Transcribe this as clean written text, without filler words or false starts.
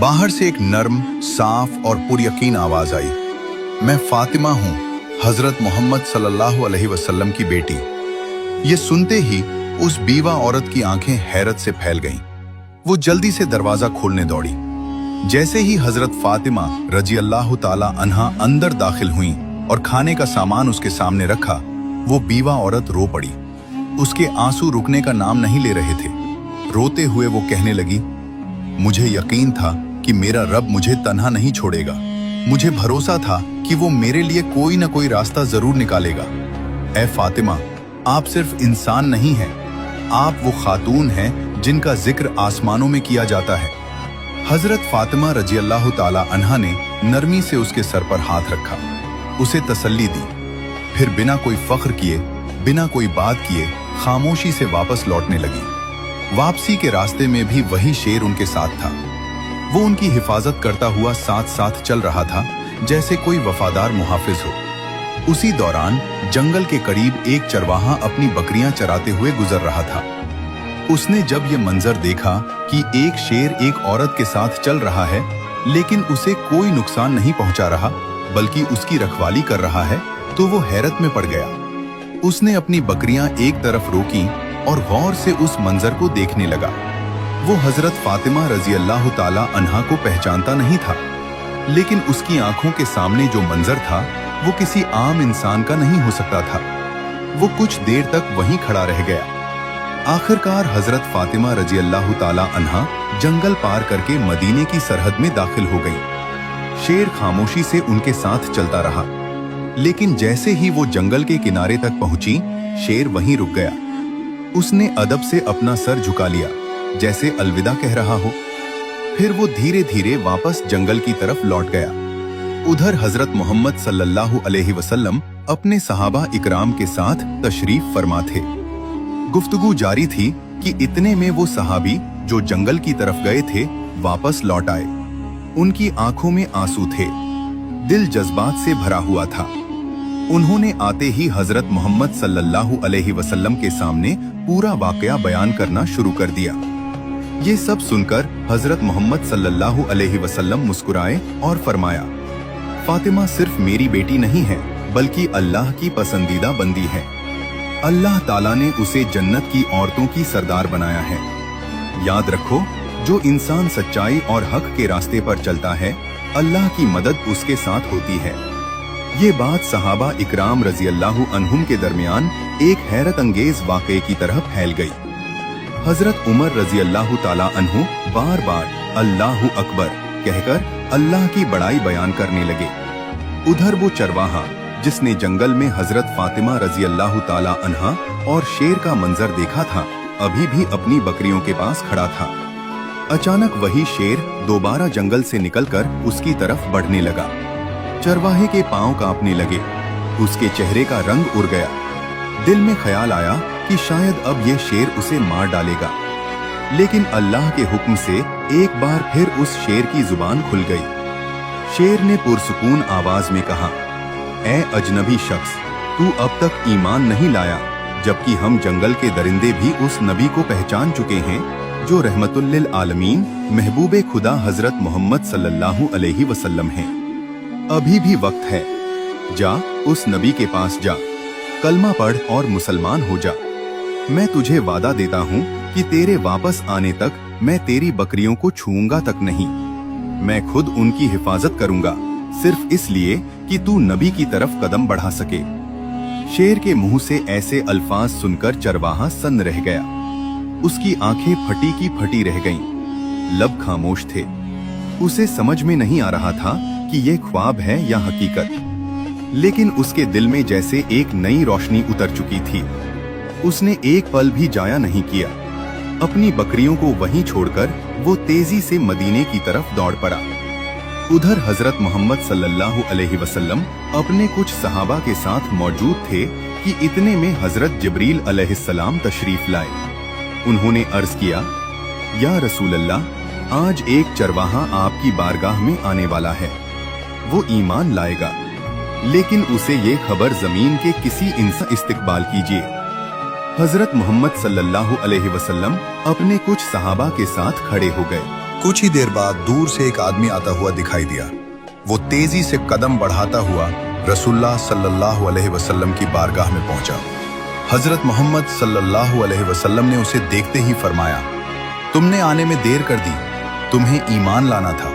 बाहर से एक नर्म, साफ और पुरयकीन आवाज आई। मैं फातिमा हूँ, हजरत मोहम्मद सल्लल्लाहु अलैहि वसल्लम की बेटी। ये सुनते ही उस बीवा औरत की आंखें हैरत से फैल गईं। वो जल्दी से दरवाजा खोलने दौड़ी। जैसे ही हजरत फातिमा रजी अल्लाह ताला अन्हा अंदर दाखिल हुई और खाने का सामान उसके सामने रखा, वो बीवा औरत रो पड़ी। उसके आंसू रुकने का नाम नहीं ले रहे थे। रोते हुए वो कहने लगी, मुझे यकीन था कि मेरा रब मुझे तन्हा नहीं छोड़ेगा। मुझे भरोसा था कि वो मेरे लिए कोई ना कोई रास्ता जरूर निकालेगा। ऐ फातिमा, आप सिर्फ इंसान नहीं हैं, आप वो खातून हैं जिनका जिक्र आसमानों में किया जाता है। हजरत फातिमा रजी अल्लाह ताला अन्हा ने नरमी से उसके सर पर हाथ रखा, उसे तसल्ली दी, फिर बिना कोई फख्र किए, बिना कोई बात किए खामोशी से वापस लौटने लगी। वापसी के रास्ते में भी वही शेर उनके साथ था। वो उनकी हिफाजत करता हुआ साथ साथ चल रहा था, जैसे कोई वफादार मुहाफिज हो। उसी दौरान जंगल के करीब एक चरवाहा अपनी बकरियां चराते हुए गुजर रहा था। उसने जब ये मंजर देखा कि एक शेर एक औरत के साथ चल रहा है, लेकिन उसे कोई नुकसान नहीं पहुंचा रहा, बल्कि उसकी रखवाली कर रहा है, तो वो हैरत में पड़ गया। उसने अपनी बकरियां एक तरफ रोकी और गौर से उस मंजर को देखने लगा। वो हजरत फातिमा रजी अल्लाह ताला अन्हा को पहचानता नहीं था, लेकिन उसकी आंखों के सामने जो मंजर था वो किसी आम इंसान का नहीं हो सकता था। वो कुछ देर तक वहीं खड़ा रह गया। आखिरकार हजरत फातिमा रजी अल्लाह ताला अन्हा जंगल पार करके मदीने की सरहद में दाखिल हो गई। शेर खामोशी से उनके साथ चलता रहा, लेकिन जैसे ही वो जंगल के किनारे तक पहुंची, शेर वहीं रुक गया। उसने अदब से अपना सर झुका लिया, जैसे अलविदा कह रहा हो। फिर वो धीरे धीरे वापस जंगल की तरफ लौट गया। उधर हजरत मोहम्मद सल्लल्लाहु अलैहि वसल्लम अपने सहाबा इकराम के साथ तशरीफ फरमा थे। गुफ्तगू जारी थी कि इतने में वो सहाबी जो जंगल की तरफ गए थे वापस लौट आए। उनकी आंखों में आंसू थे, दिल जज्बात से भरा हुआ था। उन्होंने आते ही हजरत मोहम्मद सल्लल्लाहु अलैहि वसल्लम के सामने पूरा वाकया बयान करना शुरू कर दिया। ये सब सुनकर हजरत मोहम्मद सल्लल्लाहु अलैहि वसल्लम मुस्कुराए और फरमाया, फातिमा सिर्फ मेरी बेटी नहीं है, बल्कि अल्लाह की पसंदीदा बंदी है। अल्लाह ताला ने उसे जन्नत की औरतों की सरदार बनाया है। याद रखो, जो इंसान सच्चाई और हक के रास्ते पर चलता है, अल्लाह की मदद उसके साथ होती है। ये बात सहाबा इकराम रजी अल्लाह अन्हुम के दरमियान एक हैरत अंगेज वाक़े की तरह फैल गई। हजरत उमर रजी अल्लाह ताला अन्हु बार बार अल्लाहु अकबर कहकर अल्लाह की बड़ाई बयान करने लगे। उधर वो चरवाहा जिसने जंगल में हजरत फातिमा रजी अल्लाह ताला अन्हा और शेर का मंजर देखा था, अभी भी अपनी बकरियों के पास खड़ा था। अचानक वही शेर दोबारा जंगल से निकलकर उसकी तरफ बढ़ने लगा। चरवाहे के पांव कांपने लगे, उसके चेहरे का रंग उड़ गया। दिल में ख्याल आया कि शायद अब ये शेर उसे मार डालेगा, लेकिन अल्लाह के हुक्म से एक बार फिर उस शेर की जुबान खुल गई। शेर ने पुरसुकून आवाज में कहा, ऐ अजनबी शख्स, तू अब तक ईमान नहीं लाया, जबकि हम जंगल के दरिंदे भी उस नबी को पहचान चुके हैं जो रहमतुल लिल आलमीन महबूबे खुदा हजरत मोहम्मद सल्लल्लाहु अलैहि वसल्लम हैं। अभी भी वक्त है, जा उस नबी के पास जा, कलमा पढ़ और मुसलमान हो जा। मैं तुझे वादा देता हूँ कि तेरे वापस आने तक मैं तेरी बकरियों को छूऊंगा तक नहीं। मैं खुद उनकी हिफाजत करूंगा, सिर्फ इसलिए कि तू नबी की तरफ कदम बढ़ा सके। शेर के मुंह से ऐसे अल्फाज सुनकर चरवाहा सन्न रह गया। उसकी आंखें फटी की फटी रह गईं, लब खामोश थे। उसे समझ में नहीं आ रहा था कि ये ख्वाब है या हकीकत, लेकिन उसके दिल में जैसे एक नई रोशनी उतर चुकी थी। उसने एक पल भी जाया नहीं किया। अपनी बकरियों को वहीं छोड़कर वो तेजी से मदीने की तरफ दौड़ पड़ा। उधर हजरत मोहम्मद सल्लल्लाहु अलैहि वसल्लम अपने कुछ सहाबा के साथ मौजूद थे कि इतने में हजरत जिब्रील अलैहिस्सलाम तशरीफ लाए। उन्होंने अर्ज किया, या रसूल अल्लाह, आज एक चरवाहा आपकी बारगाह में आने वाला है। वो ईमान लाएगा, लेकिन उसे ये खबर जमीन के किसी इंसान इस्तिकबाल कीजिए। हजरत मोहम्मद सल्लल्लाहु अलैहि वसल्लम अपने कुछ सहाबा के साथ खड़े हो गए। कुछ ही देर बाद दूर से एक आदमी आता हुआ दिखाई दिया। वो तेजी से कदम बढ़ाता हुआ रसूलुल्लाह सल्लल्लाहु अलैहि वसल्लम की बारगाह में पहुंचा। हजरत मोहम्मद सल्लल्लाहु अलैहि वसल्लम ने उसे देखते ही फरमाया, तुमने आने में देर कर दी, तुम्हें ईमान लाना था।